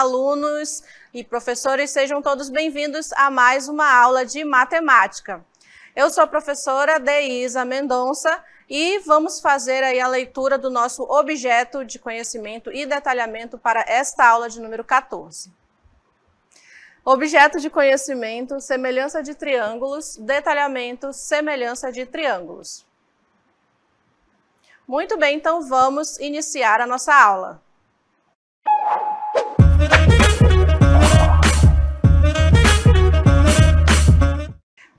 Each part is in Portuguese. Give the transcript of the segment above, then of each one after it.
alunos e professores, sejam todos bem-vindos a mais uma aula de matemática. Eu sou a professora Deisa Mendonça e vamos fazer aí a leitura do nosso objeto de conhecimento e detalhamento para esta aula de número 14. Objeto de conhecimento, semelhança de triângulos, detalhamento, semelhança de triângulos. Muito bem, então vamos iniciar a nossa aula.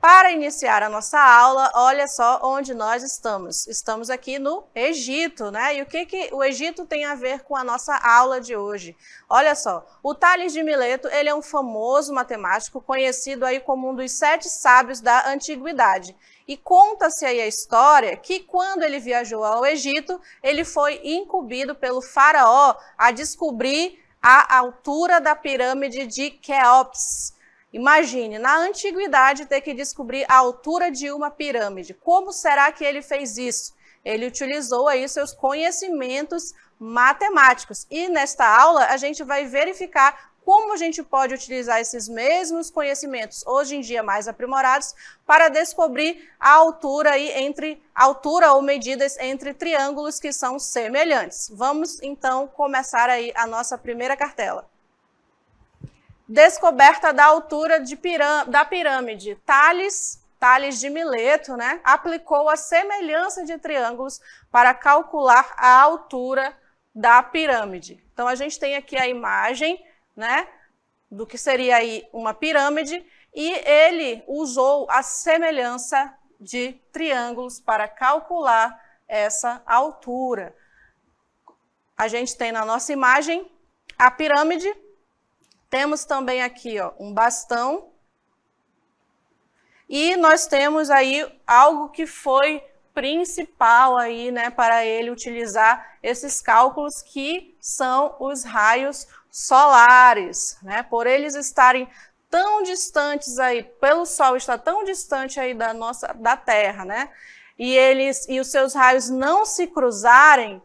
Para iniciar a nossa aula, olha só onde nós estamos. Estamos aqui no Egito, né? E o que o Egito tem a ver com a nossa aula de hoje? Olha só, o Tales de Mileto, ele é um famoso matemático, conhecido aí como um dos 7 sábios da antiguidade. E conta-se aí a história que quando ele viajou ao Egito, ele foi incumbido pelo faraó a descobrir a altura da pirâmide de Quéops. Imagine, na antiguidade, ter que descobrir a altura de uma pirâmide. Como será que ele fez isso? Ele utilizou aí seus conhecimentos matemáticos. E nesta aula, a gente vai verificar como a gente pode utilizar esses mesmos conhecimentos, hoje em dia mais aprimorados, para descobrir a altura aí altura ou medidas entre triângulos que são semelhantes. Vamos, então, começar aí a nossa primeira cartela. Descoberta da altura da pirâmide. Tales de Mileto, né, aplicou a semelhança de triângulos para calcular a altura da pirâmide. Então, a gente tem aqui a imagem, né, do que seria aí uma pirâmide, e ele usou a semelhança de triângulos para calcular essa altura. A gente tem na nossa imagem a pirâmide. Temos também aqui, ó, um bastão. E nós temos aí algo que foi principal aí, né, para ele utilizar esses cálculos, que são os raios solares, né? Por eles estarem tão distantes aí, pelo Sol estar tão distante aí da Terra, né? E os seus raios não se cruzarem,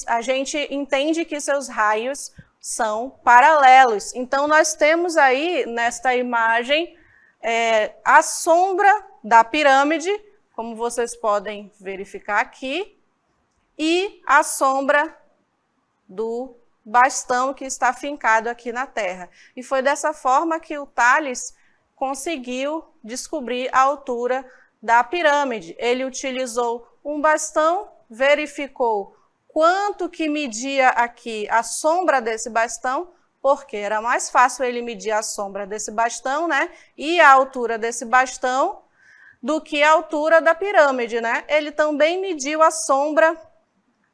a gente entende que seus raios são paralelos. Então, nós temos aí, nesta imagem, a sombra da pirâmide, como vocês podem verificar aqui, e a sombra do bastão que está fincado aqui na Terra. E foi dessa forma que o Tales conseguiu descobrir a altura da pirâmide. Ele utilizou um bastão, verificou quanto que media aqui a sombra desse bastão, porque era mais fácil ele medir a sombra desse bastão, né, e a altura desse bastão, do que a altura da pirâmide, né? Ele também mediu a sombra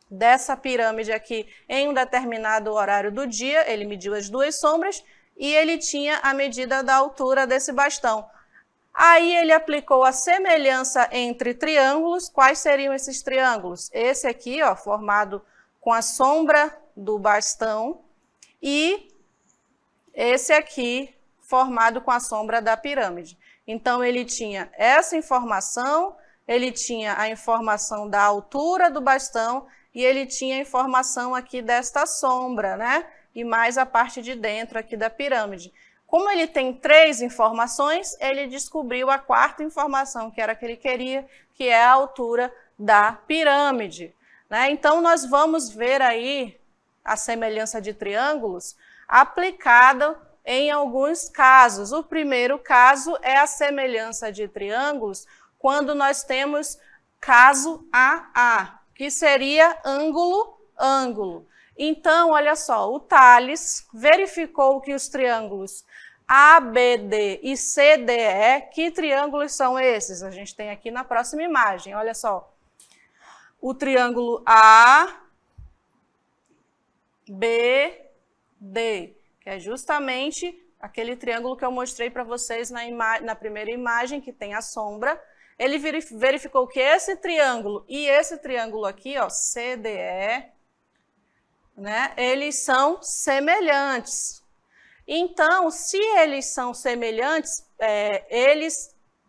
dessa pirâmide aqui em um determinado horário do dia, ele mediu as duas sombras e ele tinha a medida da altura desse bastão. Aí ele aplicou a semelhança entre triângulos. Quais seriam esses triângulos? Esse aqui, ó, formado com a sombra do bastão, e esse aqui, formado com a sombra da pirâmide. Então, ele tinha essa informação, ele tinha a informação da altura do bastão e ele tinha a informação aqui desta sombra, né? E mais a parte de dentro aqui da pirâmide. Como ele tem 3 informações, ele descobriu a 4ª informação, que era a que ele queria, que é a altura da pirâmide, né? Então, nós vamos ver aí a semelhança de triângulos aplicada em alguns casos. O primeiro caso é a semelhança de triângulos quando nós temos caso AA, que seria ângulo. Então, olha só, o Tales verificou que os triângulos ABD e CDE, que triângulos são esses? A gente tem aqui na próxima imagem, olha só. O triângulo ABD, que é justamente aquele triângulo que eu mostrei para vocês na primeira imagem, que tem a sombra. Ele verificou que esse triângulo e esse triângulo aqui, ó, CDE, né, eles são semelhantes. Então, se eles são semelhantes,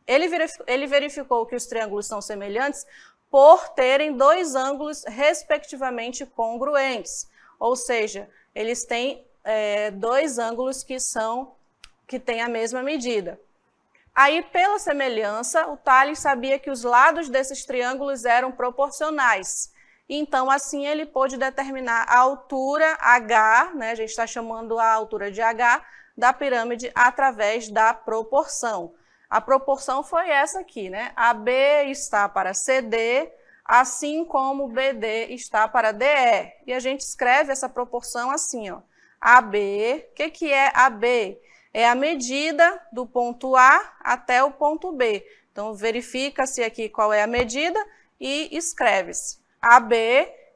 ele verificou que os triângulos são semelhantes por terem 2 ângulos respectivamente congruentes. Ou seja, eles têm dois ângulos que têm a mesma medida. Aí, pela semelhança, o Tales sabia que os lados desses triângulos eram proporcionais. Então, assim, ele pôde determinar a altura H, né, a gente está chamando a altura de H, da pirâmide através da proporção. A proporção foi essa aqui, né? AB está para CD, assim como BD está para DE. E a gente escreve essa proporção assim, ó. AB, o que é AB? É a medida do ponto A até o ponto B. Então, verifica-se aqui qual é a medida e escreve-se. AB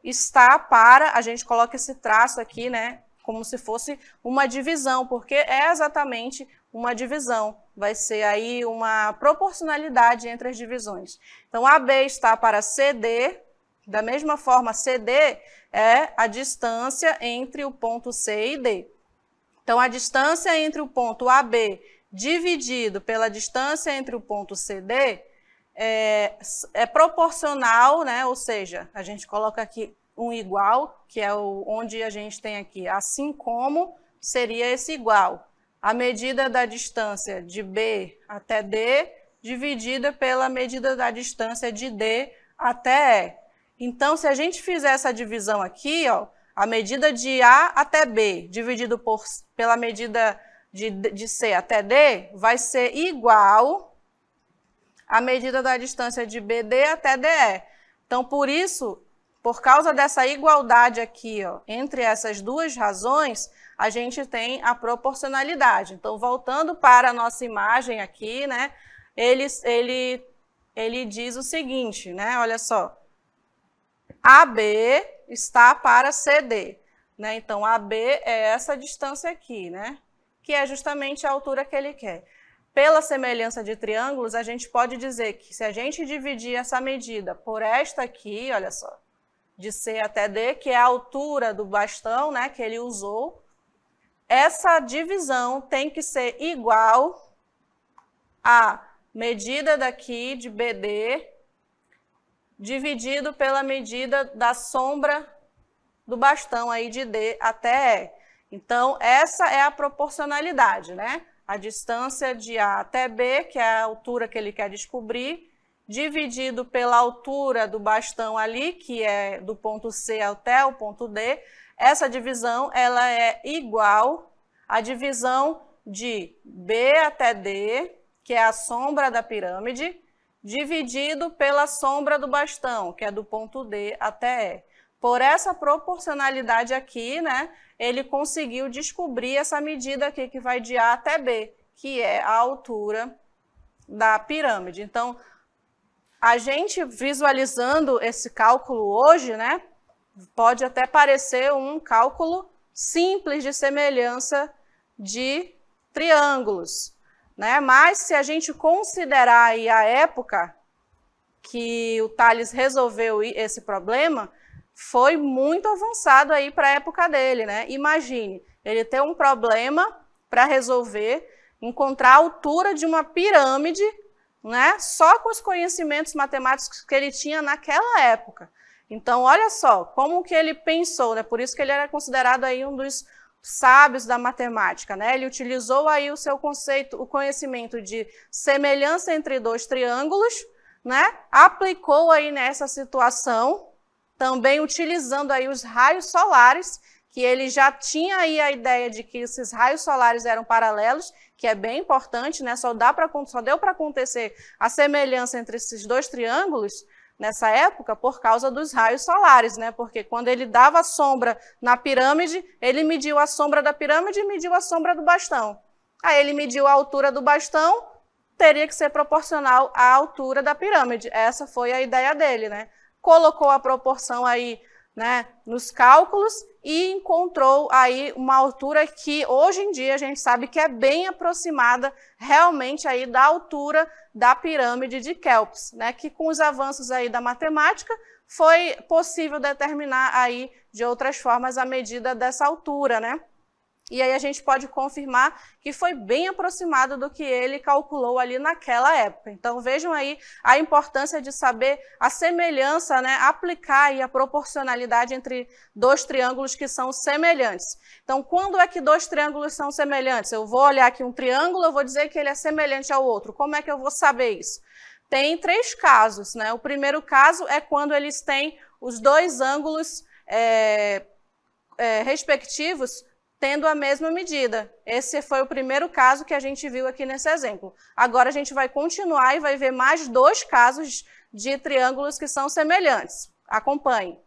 está para, a gente coloca esse traço aqui, né, como se fosse uma divisão, porque é exatamente uma divisão. Vai ser aí uma proporcionalidade entre as divisões. Então, AB está para CD, da mesma forma, CD é a distância entre o ponto C e D. Então, a distância entre o ponto AB dividido pela distância entre o ponto CD é proporcional, né? Ou seja, a gente coloca aqui um igual, que é onde a gente tem aqui, assim como seria esse igual. A medida da distância de B até D dividida pela medida da distância de D até E. Então, se a gente fizer essa divisão aqui, ó, a medida de A até B dividido pela medida de C até D vai ser igual à medida da distância de BD até DE. Então, por isso, por causa dessa igualdade aqui, ó, entre essas duas razões, a gente tem a proporcionalidade. Então, voltando para a nossa imagem aqui, né, ele diz o seguinte, né, olha só, AB está para CD, né? Então, AB é essa distância aqui, né? Que é justamente a altura que ele quer. Pela semelhança de triângulos, a gente pode dizer que se a gente dividir essa medida por esta aqui, olha só, de C até D, que é a altura do bastão, né, que ele usou, essa divisão tem que ser igual à medida daqui de BD dividido pela medida da sombra do bastão aí de D até E. Então, essa é a proporcionalidade, né? A distância de A até B, que é a altura que ele quer descobrir, dividido pela altura do bastão ali, que é do ponto C até o ponto D. Essa divisão, ela é igual à divisão de B até D, que é a sombra da pirâmide, dividido pela sombra do bastão, que é do ponto D até E. Por essa proporcionalidade aqui, né, ele conseguiu descobrir essa medida aqui que vai de A até B, que é a altura da pirâmide. Então, a gente visualizando esse cálculo hoje, né, pode até parecer um cálculo simples de semelhança de triângulos, né? Mas se a gente considerar aí a época que o Tales resolveu esse problema, foi muito avançado aí para a época dele, né? Imagine, ele ter um problema para resolver, encontrar a altura de uma pirâmide, né? Só com os conhecimentos matemáticos que ele tinha naquela época. Então, olha só, como que ele pensou, né? Por isso que ele era considerado aí um dos sábios da matemática, né? Ele utilizou aí o seu conceito, o conhecimento de semelhança entre dois triângulos, né? Aplicou aí nessa situação, também utilizando aí os raios solares, que ele já tinha aí a ideia de que esses raios solares eram paralelos, que é bem importante, né? Só deu para acontecer a semelhança entre esses dois triângulos nessa época por causa dos raios solares, né? Porque quando ele dava sombra na pirâmide, ele mediu a sombra da pirâmide e mediu a sombra do bastão. Aí ele mediu a altura do bastão, teria que ser proporcional à altura da pirâmide. Essa foi a ideia dele, né? Colocou a proporção aí, né, nos cálculos e encontrou aí uma altura que hoje em dia a gente sabe que é bem aproximada realmente aí da altura da pirâmide de Kelps, né, que com os avanços aí da matemática foi possível determinar aí de outras formas a medida dessa altura, né? E aí a gente pode confirmar que foi bem aproximado do que ele calculou ali naquela época. Então vejam aí a importância de saber a semelhança, né, aplicar aí a proporcionalidade entre dois triângulos que são semelhantes. Então quando é que dois triângulos são semelhantes? Eu vou olhar aqui um triângulo, eu vou dizer que ele é semelhante ao outro. Como é que eu vou saber isso? Tem 3 casos, né? O primeiro caso é quando eles têm os dois ângulos respectivos tendo a mesma medida. Esse foi o primeiro caso que a gente viu aqui nesse exemplo. Agora a gente vai continuar e vai ver mais 2 casos de triângulos que são semelhantes. Acompanhe.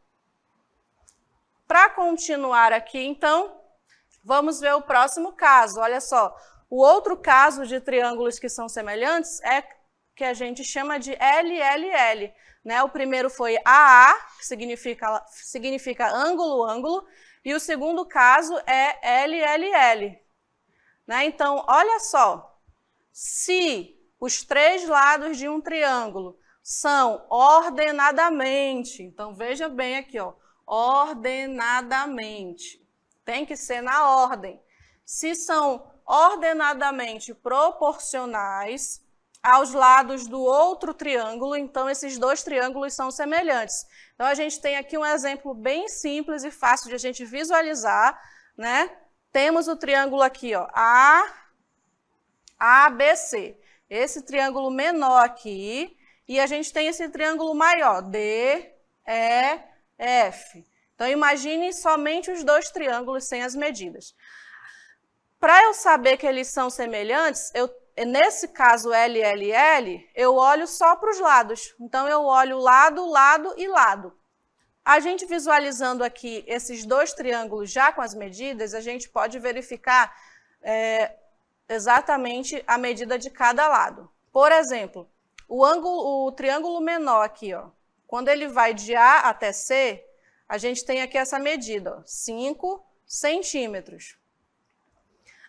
Para continuar aqui, então, vamos ver o próximo caso. Olha só, o outro caso de triângulos que são semelhantes é que a gente chama de LLL. Né? O primeiro foi AA, que significa ângulo, ângulo, e o segundo caso é LLL. Né? Então, olha só, se os 3 lados de um triângulo são ordenadamente, então veja bem aqui, ó, ordenadamente, tem que ser na ordem. Se são ordenadamente proporcionais aos lados do outro triângulo, então esses 2 triângulos são semelhantes. Então a gente tem aqui um exemplo bem simples e fácil de a gente visualizar, né? Temos o triângulo aqui, ó, ABC. Esse triângulo menor aqui, e a gente tem esse triângulo maior, DEF. Então imagine somente os 2 triângulos sem as medidas. Para eu saber que eles são semelhantes, nesse caso LLL, eu olho só para os lados. Então, eu olho lado, lado e lado. A gente visualizando aqui esses 2 triângulos já com as medidas, a gente pode verificar exatamente a medida de cada lado. Por exemplo, o triângulo menor aqui, ó, quando ele vai de A até C, a gente tem aqui essa medida, ó, 5 centímetros.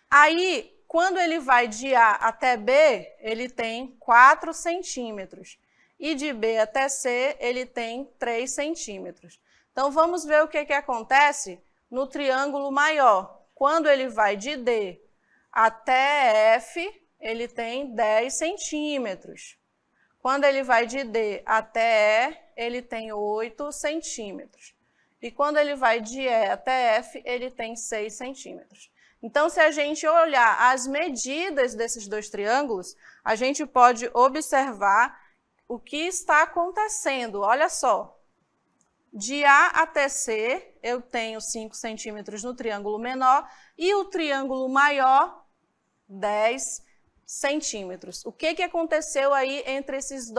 Aí, quando ele vai de A até B, ele tem 4 centímetros. E de B até C, ele tem 3 centímetros. Então, vamos ver o que acontece no triângulo maior. Quando ele vai de D até F, ele tem 10 centímetros. Quando ele vai de D até E, ele tem 8 centímetros. E quando ele vai de E até F, ele tem 6 centímetros. Então, se a gente olhar as medidas desses 2 triângulos, a gente pode observar o que está acontecendo. Olha só, de A até C, eu tenho 5 centímetros no triângulo menor e o triângulo maior, 10 centímetros. O que aconteceu aí entre essas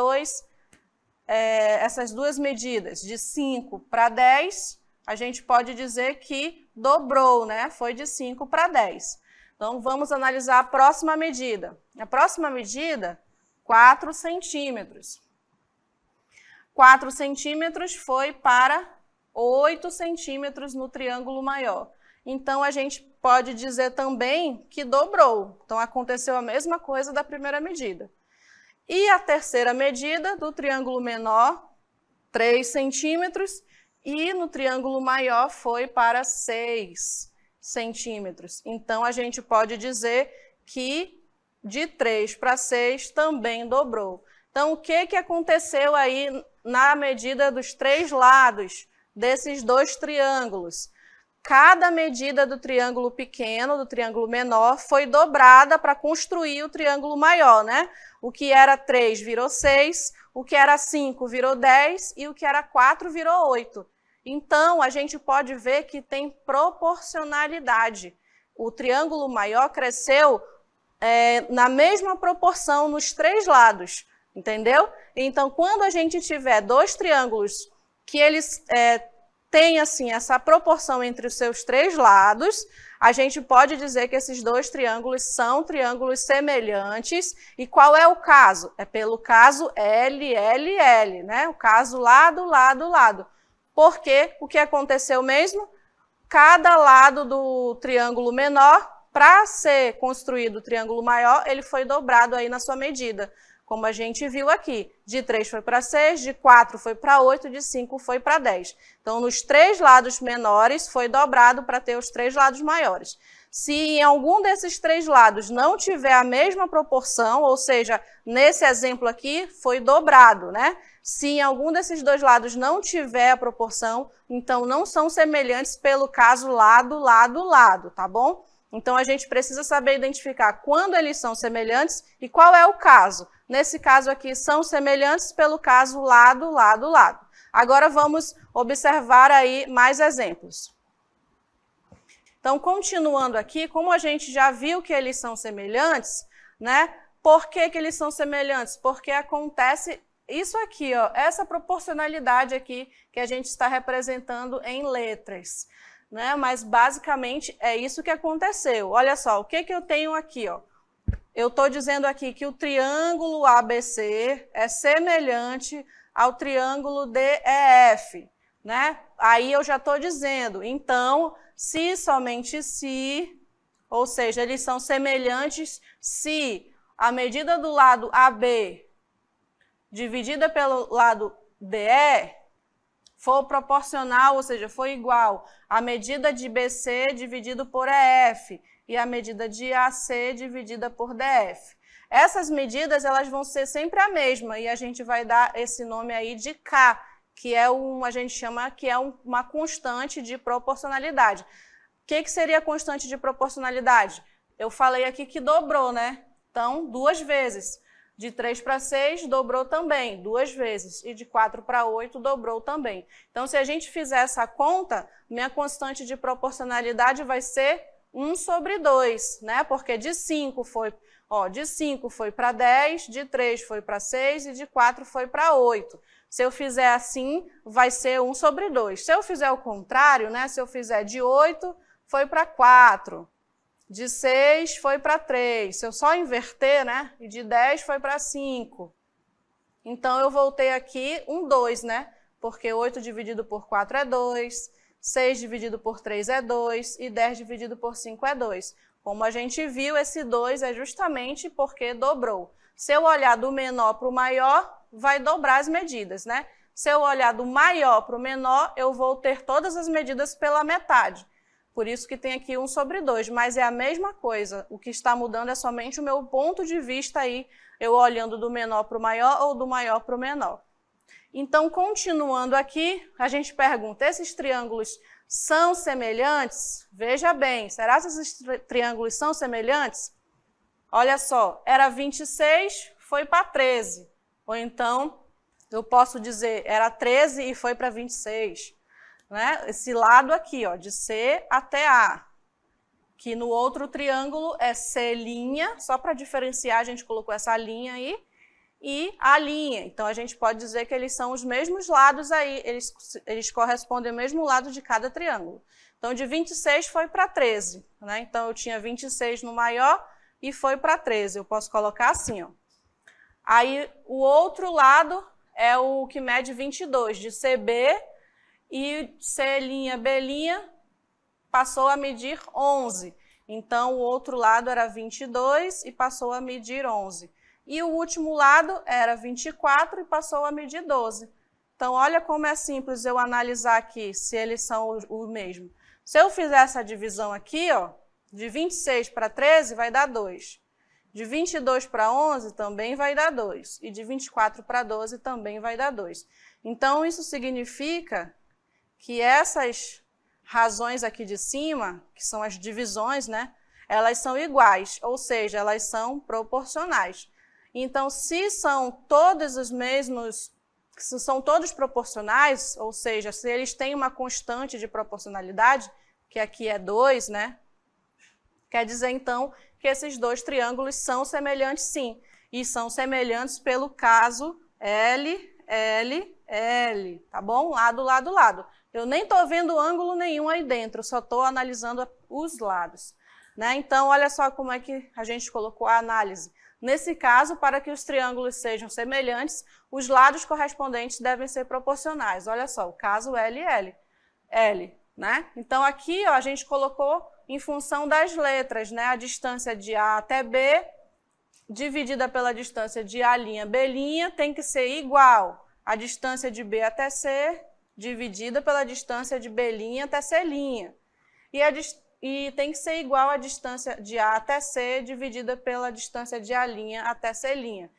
2 medidas? De 5 para 10, a gente pode dizer que dobrou, né? Foi de 5 para 10. Então, vamos analisar a próxima medida. A próxima medida, 4 centímetros. 4 centímetros foi para 8 centímetros no triângulo maior. Então, a gente pode dizer também que dobrou. Então, aconteceu a mesma coisa da primeira medida. E a terceira medida do triângulo menor, 3 centímetros. E no triângulo maior foi para 6 centímetros. Então, a gente pode dizer que de 3 para 6 também dobrou. Então, o que aconteceu aí na medida dos 3 lados desses 2 triângulos? Cada medida do triângulo pequeno, do triângulo menor, foi dobrada para construir o triângulo maior, né? O que era 3 virou 6, o que era 5 virou 10 e o que era 4 virou 8. Então, a gente pode ver que tem proporcionalidade. O triângulo maior cresceu na mesma proporção nos 3 lados, entendeu? Então, quando a gente tiver 2 triângulos que eles têm assim, essa proporção entre os seus 3 lados, a gente pode dizer que esses 2 triângulos são triângulos semelhantes. E qual é o caso? É pelo caso LLL, né? O caso lado, lado, lado. Porque o que aconteceu mesmo? Cada lado do triângulo menor, para ser construído o triângulo maior, ele foi dobrado aí na sua medida, como a gente viu aqui. De 3 foi para 6, de 4 foi para 8, de 5 foi para 10. Então, nos 3 lados menores, foi dobrado para ter os 3 lados maiores. Se em algum desses três lados não tiver a mesma proporção, ou seja, nesse exemplo aqui foi dobrado, né? Se em algum desses dois lados não tiver a proporção, então não são semelhantes pelo caso lado, lado, lado, tá bom? Então a gente precisa saber identificar quando eles são semelhantes e qual é o caso. Nesse caso aqui são semelhantes pelo caso lado, lado, lado. Agora vamos observar aí mais exemplos. Então, continuando aqui, como a gente já viu que eles são semelhantes, né? Por que eles são semelhantes? Porque acontece isso aqui, ó, essa proporcionalidade aqui que a gente está representando em letras, né? Mas basicamente é isso que aconteceu. Olha só, o que eu tenho aqui, ó? Eu estou dizendo aqui que o triângulo ABC é semelhante ao triângulo DEF, né? Aí eu já estou dizendo, então, se somente se, ou seja, eles são semelhantes se a medida do lado AB dividida pelo lado DE for proporcional, ou seja, for igual à medida de BC dividido por EF e a medida de AC dividida por DF. Essas medidas elas vão ser sempre a mesma e a gente vai dar esse nome aí de K, que é a gente chama que é uma constante de proporcionalidade. O que seria a constante de proporcionalidade? Eu falei aqui que dobrou, né? Então, 2 vezes. De 3 para 6, dobrou também, 2 vezes. E de 4 para 8, dobrou também. Então, se a gente fizer essa conta, minha constante de proporcionalidade vai ser 1/2, né? Porque de 5 foi para 10, de 3 foi para 6 e de 4 foi para 8. Se eu fizer assim, vai ser 1/2. Se eu fizer o contrário, né? Se eu fizer de 8, foi para 4. De 6 foi para 3. Se eu só inverter, né? E de 10 foi para 5. Então, eu voltei aqui 2, né? Porque 8 dividido por 4 é 2, 6 dividido por 3 é 2 e 10 dividido por 5 é 2. Como a gente viu, esse 2 é justamente porque dobrou. Se eu olhar do menor para o maior, vai dobrar as medidas, né? Se eu olhar do maior para o menor, eu vou ter todas as medidas pela metade. Por isso que tem aqui 1/2, mas é a mesma coisa. O que está mudando é somente o meu ponto de vista aí, eu olhando do menor para o maior ou do maior para o menor. Então, continuando aqui, a gente pergunta, esses triângulos são semelhantes? Veja bem, será que esses triângulos são semelhantes? Olha só, era 26, foi para 13. Ou então, eu posso dizer, era 13 e foi para 26. Né? Esse lado aqui, ó, de C até A, que no outro triângulo é C', só para diferenciar a gente colocou essa linha aí, e a linha. Então, a gente pode dizer que eles são os mesmos lados aí, eles correspondem ao mesmo lado de cada triângulo. Então, de 26 foi para 13, né? Então, eu tinha 26 no maior e foi para 13. Eu posso colocar assim, ó. Aí, o outro lado é o que mede 22, de CB, e C', B' passou a medir 11. Então, o outro lado era 22 e passou a medir 11. E o último lado era 24 e passou a medir 12. Então, olha como é simples eu analisar aqui se eles são o mesmo. Se eu fizer essa divisão aqui, ó, de 26 para 13 vai dar 2. De 22 para 11 também vai dar 2. E de 24 para 12 também vai dar 2. Então, isso significa que essas razões aqui de cima, que são as divisões, né, elas são iguais, ou seja, elas são proporcionais. Então, se são todos os mesmos, se são todos proporcionais, ou seja, se eles têm uma constante de proporcionalidade, que aqui é 2, né, quer dizer, então, que esses dois triângulos são semelhantes sim, e são semelhantes pelo caso L, L, L, tá bom? Lado, lado, lado. Eu nem estou vendo ângulo nenhum aí dentro, só estou analisando os lados. Né? Então, olha só como é que a gente colocou a análise. Nesse caso, para que os triângulos sejam semelhantes, os lados correspondentes devem ser proporcionais. Olha só, o caso L, L, L. Né? Então, aqui ó, a gente colocou em função das letras, né? A distância de A até B, dividida pela distância de A', B' tem que ser igual à distância de B até C, dividida pela distância de B' até C'. E e tem que ser igual à distância de A até C dividida pela distância de A' até C'.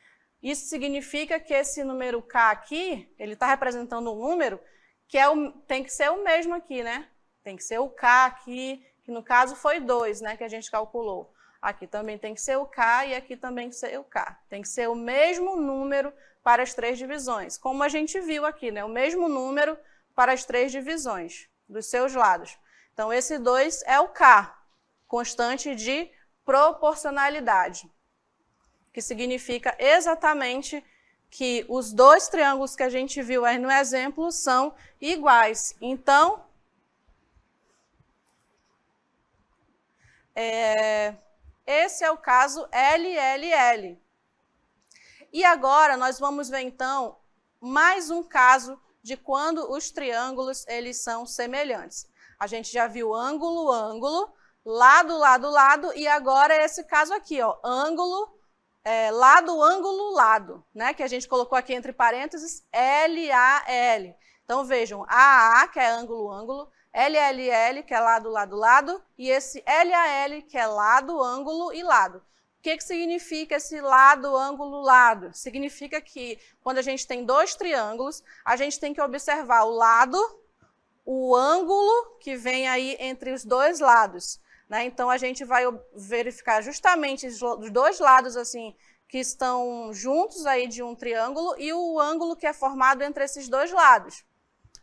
Isso significa que esse número K aqui, ele está representando um número que tem que ser o mesmo aqui, né? Tem que ser o K aqui, que no caso foi 2, né, que a gente calculou. Aqui também tem que ser o K e aqui também tem que ser o K. Tem que ser o mesmo número para as 3 divisões, como a gente viu aqui, né? O mesmo número para as 3 divisões dos seus lados. Então, esse 2 é o K, constante de proporcionalidade, que significa exatamente que os 2 triângulos que a gente viu aí no exemplo são iguais. Então, esse é o caso LLL. E agora nós vamos ver, então, mais um caso de quando os triângulos eles são semelhantes. A gente já viu ângulo, ângulo, lado, lado, lado, e agora é esse caso aqui, ó, ângulo, lado, ângulo, lado, né? Que a gente colocou aqui entre parênteses LAL. Então vejam, AA, que é ângulo, ângulo, LLL, que é lado, lado, lado, e esse LAL, que é lado, ângulo e lado. O que significa esse lado, ângulo, lado? Significa que quando a gente tem 2 triângulos, a gente tem que observar o lado, o ângulo que vem aí entre os 2 lados, né? Então, a gente vai verificar justamente os 2 lados assim que estão juntos aí de um triângulo e o ângulo que é formado entre esses 2 lados.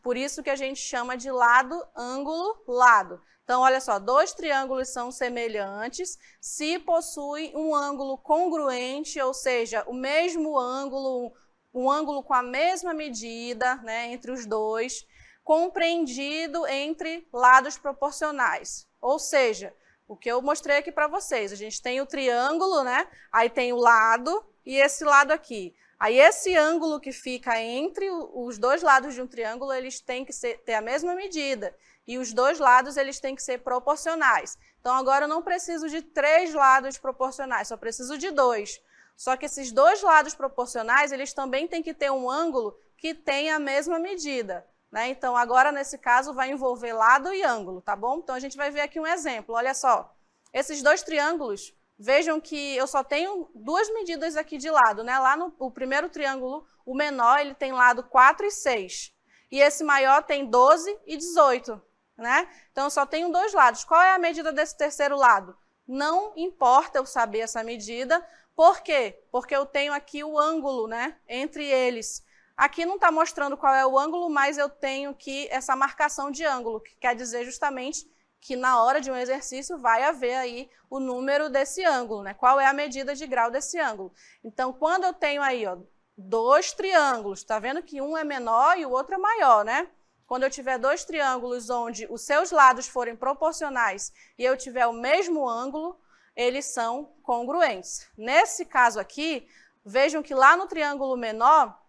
Por isso que a gente chama de lado, ângulo, lado. Então, olha só, 2 triângulos são semelhantes se possuem um ângulo congruente, ou seja, o mesmo ângulo, um ângulo com a mesma medida, né, entre os 2, compreendido entre lados proporcionais. Ou seja, o que eu mostrei aqui para vocês, a gente tem o triângulo, né, aí tem o lado e esse lado aqui. Aí esse ângulo que fica entre os 2 lados de um triângulo, eles têm que ter a mesma medida. E os 2 lados eles têm que ser proporcionais. Então, agora eu não preciso de 3 lados proporcionais, só preciso de 2. Só que esses 2 lados proporcionais, eles também têm que ter um ângulo que tenha a mesma medida, né? Então, agora, nesse caso, vai envolver lado e ângulo, tá bom? Então, a gente vai ver aqui um exemplo. Olha só, esses 2 triângulos, vejam que eu só tenho 2 medidas aqui de lado, né? Lá no primeiro triângulo, o menor, ele tem lado 4 e 6. E esse maior tem 12 e 18. Né? Então, eu só tenho 2 lados. Qual é a medida desse terceiro lado? Não importa eu saber essa medida. Por quê? Porque eu tenho aqui o ângulo, né, entre eles. Aqui não está mostrando qual é o ângulo, mas eu tenho aqui essa marcação de ângulo, que quer dizer justamente que na hora de um exercício vai haver aí o número desse ângulo, né? Qual é a medida de grau desse ângulo. Então, quando eu tenho aí, ó, 2 triângulos, está vendo que um é menor e o outro é maior, né? Quando eu tiver 2 triângulos onde os seus lados forem proporcionais e eu tiver o mesmo ângulo, eles são congruentes. Nesse caso aqui, vejam que lá no triângulo menor,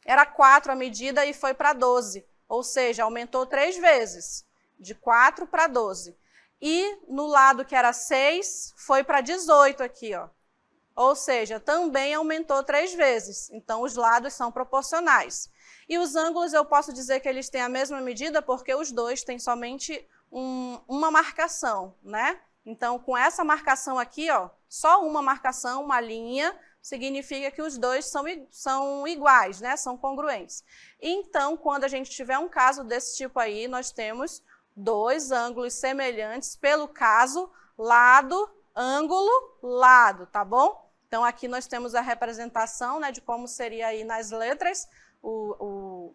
era 4 a medida e foi para 12. Ou seja, aumentou 3 vezes, de 4 para 12. E no lado que era 6, foi para 18 aqui, ó. Ou seja, também aumentou 3 vezes. Então, os lados são proporcionais. E os ângulos eu posso dizer que eles têm a mesma medida porque os 2 têm somente uma marcação, né? Então, com essa marcação aqui, ó, só uma marcação, uma linha, significa que os 2 são iguais, né? São congruentes. Então, quando a gente tiver um caso desse tipo aí, nós temos 2 ângulos semelhantes pelo caso lado, ângulo, lado, tá bom? Então, aqui nós temos a representação, né, de como seria aí nas letras o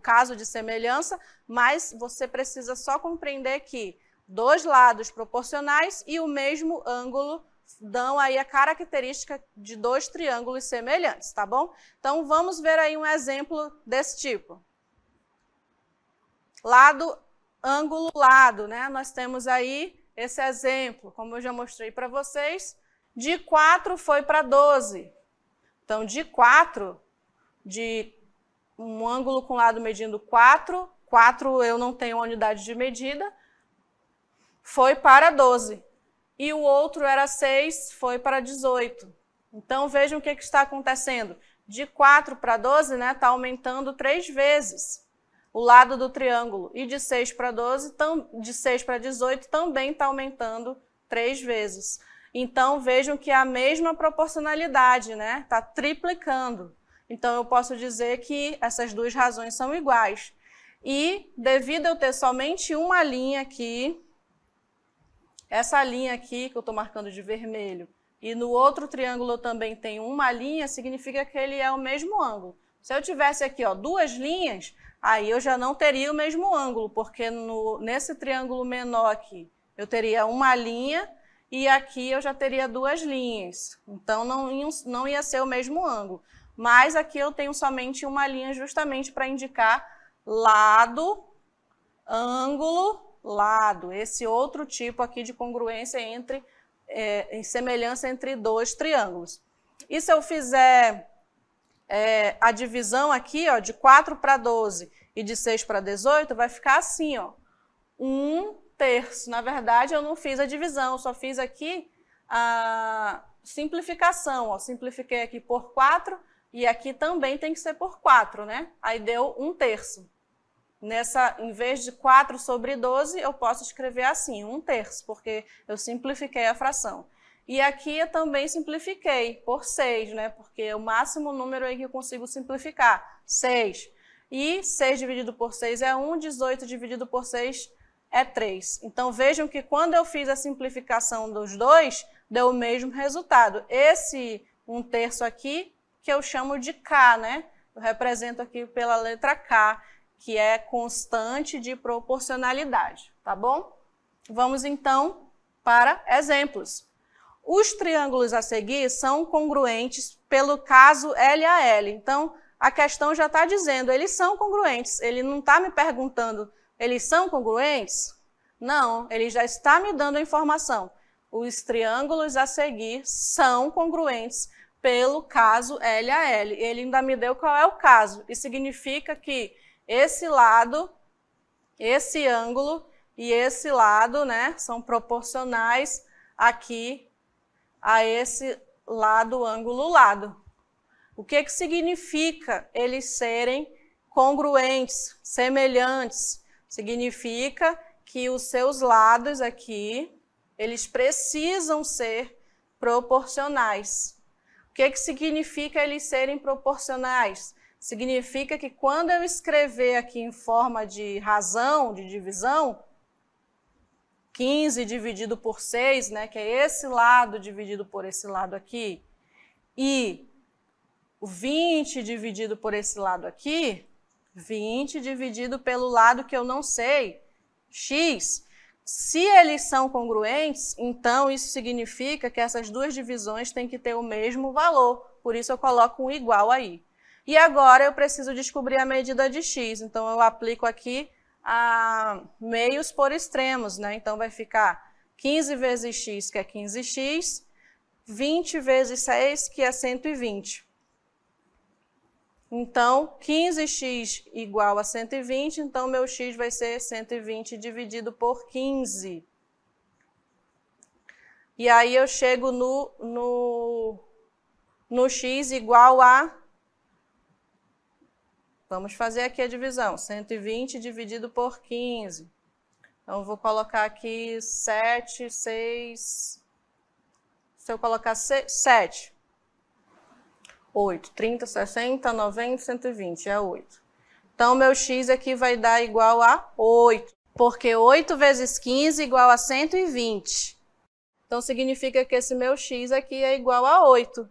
caso de semelhança, mas você precisa só compreender que 2 lados proporcionais e o mesmo ângulo dão aí a característica de 2 triângulos semelhantes, tá bom? Então, vamos ver aí um exemplo desse tipo. Lado, ângulo, lado, né? Nós temos aí esse exemplo, como eu já mostrei para vocês, de 4 foi para 12. Então, de 4, de um ângulo com lado medindo 4, 4 eu não tenho unidade de medida, foi para 12. E o outro era 6, foi para 18. Então, vejam o que está acontecendo. De 4 para 12, né, está aumentando 3 vezes. o lado do triângulo. E de 6 para 12, de 6 para 18, também está aumentando 3 vezes. Então, vejam que é a mesma proporcionalidade, né? Está triplicando. Então, eu posso dizer que essas duas razões são iguais. E, devido a eu ter somente uma linha aqui, essa linha aqui, que eu estou marcando de vermelho, e no outro triângulo eu também tenho uma linha, significa que ele é o mesmo ângulo. Se eu tivesse aqui, ó, duas linhas, aí eu já não teria o mesmo ângulo, porque nesse triângulo menor aqui, eu teria uma linha e aqui eu já teria duas linhas. Então, não ia ser o mesmo ângulo. Mas aqui eu tenho somente uma linha justamente para indicar lado, ângulo, lado. Esse outro tipo aqui de congruência em semelhança entre dois triângulos. E se eu fizer a divisão aqui, ó, de 4 para 12 e de 6 para 18, vai ficar assim, ó, 1/3. Na verdade, eu não fiz a divisão, eu só fiz aqui a simplificação. Ó. Simplifiquei aqui por 4 e aqui também tem que ser por 4, né? Aí deu 1/3. Em vez de 4 sobre 12, eu posso escrever assim, 1/3, porque eu simplifiquei a fração. E aqui eu também simplifiquei por 6, né? Porque é o máximo número aí que eu consigo simplificar, 6. E 6 dividido por 6 é 1, 18 dividido por 6 é 3. Então, vejam que quando eu fiz a simplificação dos dois, deu o mesmo resultado. Esse 1/3 aqui, que eu chamo de K, né? Eu represento aqui pela letra K, que é constante de proporcionalidade, tá bom? Vamos, então, para exemplos. Os triângulos a seguir são congruentes pelo caso L a L. Então, a questão já está dizendo, eles são congruentes. Ele não está me perguntando, eles são congruentes? Não, ele já está me dando a informação. Os triângulos a seguir são congruentes pelo caso L a L. Ele ainda me deu qual é o caso. E significa que esse lado, esse ângulo e esse lado, né, são proporcionais aqui a esse lado, ângulo, lado. O que significa eles serem congruentes, semelhantes? Significa que os seus lados aqui, eles precisam ser proporcionais. O que significa eles serem proporcionais? Significa que quando eu escrever aqui em forma de razão, de divisão, 15 dividido por 6, né, que é esse lado dividido por esse lado aqui, e o 20 dividido por esse lado aqui, 20 dividido pelo lado que eu não sei, x. Se eles são congruentes, então isso significa que essas duas divisões têm que ter o mesmo valor, por isso eu coloco um igual aí. E agora eu preciso descobrir a medida de x, então eu aplico aqui a meios por extremos, né? Então vai ficar 15 vezes x, que é 15x, 20 vezes 6, que é 120. Então, 15x igual a 120, então meu x vai ser 120 dividido por 15. E aí eu chego no x igual a... Vamos fazer aqui a divisão, 120 dividido por 15. Então, eu vou colocar aqui 7, 6... Se eu colocar 7... 8, 30, 60, 90, 120, é 8. Então, meu x aqui vai dar igual a 8, porque 8 vezes 15 igual a 120. Então, significa que esse meu x aqui é igual a 8.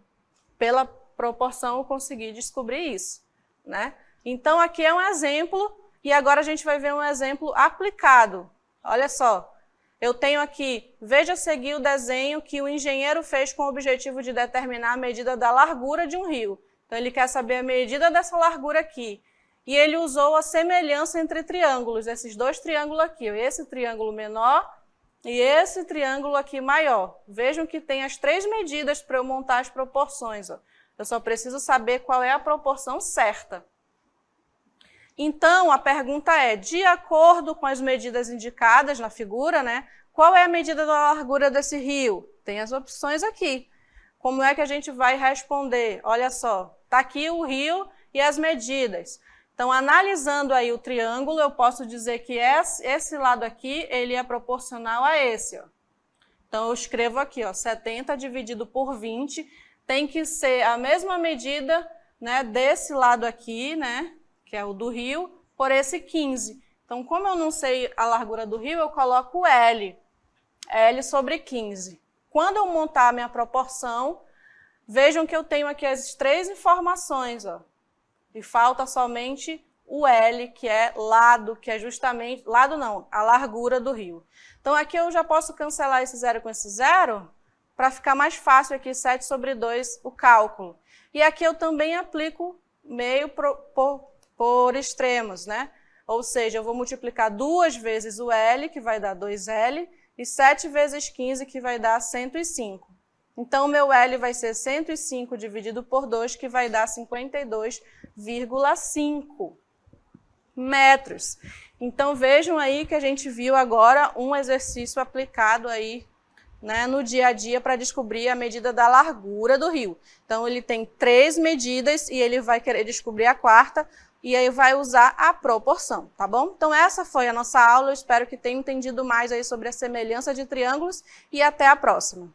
Pela proporção, eu consegui descobrir isso, né? Então, aqui é um exemplo, e agora a gente vai ver um exemplo aplicado. Olha só. Eu tenho aqui, veja a seguir o desenho que o engenheiro fez com o objetivo de determinar a medida da largura de um rio. Então, ele quer saber a medida dessa largura aqui. E ele usou a semelhança entre triângulos, esses dois triângulos aqui, esse triângulo menor e esse triângulo aqui maior. Vejam que tem as três medidas para eu montar as proporções. Ó. Eu só preciso saber qual é a proporção certa. Então, a pergunta é, de acordo com as medidas indicadas na figura, né, qual é a medida da largura desse rio? Tem as opções aqui. Como é que a gente vai responder? Olha só, está aqui o rio e as medidas. Então, analisando aí o triângulo, eu posso dizer que esse lado aqui, ele é proporcional a esse, ó. Então, eu escrevo aqui, ó, 70 dividido por 20, tem que ser a mesma medida, né, desse lado aqui, né, que é o do rio, por esse 15. Então, como eu não sei a largura do rio, eu coloco L. L sobre 15. Quando eu montar a minha proporção, vejam que eu tenho aqui as 3 informações, ó. E falta somente o L, que é lado, que é justamente... Lado não, a largura do rio. Então, aqui eu já posso cancelar esse zero com esse zero, para ficar mais fácil aqui, 7 sobre 2, o cálculo. E aqui eu também aplico meio por extremos, né? Ou seja, eu vou multiplicar 2 vezes o L, que vai dar 2L, e 7 vezes 15, que vai dar 105. Então, o meu L vai ser 105 dividido por 2, que vai dar 52,5 metros. Então, vejam aí que a gente viu agora um exercício aplicado aí, né, no dia a dia para descobrir a medida da largura do rio. Então, ele tem 3 medidas e ele vai querer descobrir a quarta e aí vai usar a proporção, tá bom? Então, essa foi a nossa aula. Eu espero que tenham entendido mais aí sobre a semelhança de triângulos e até a próxima.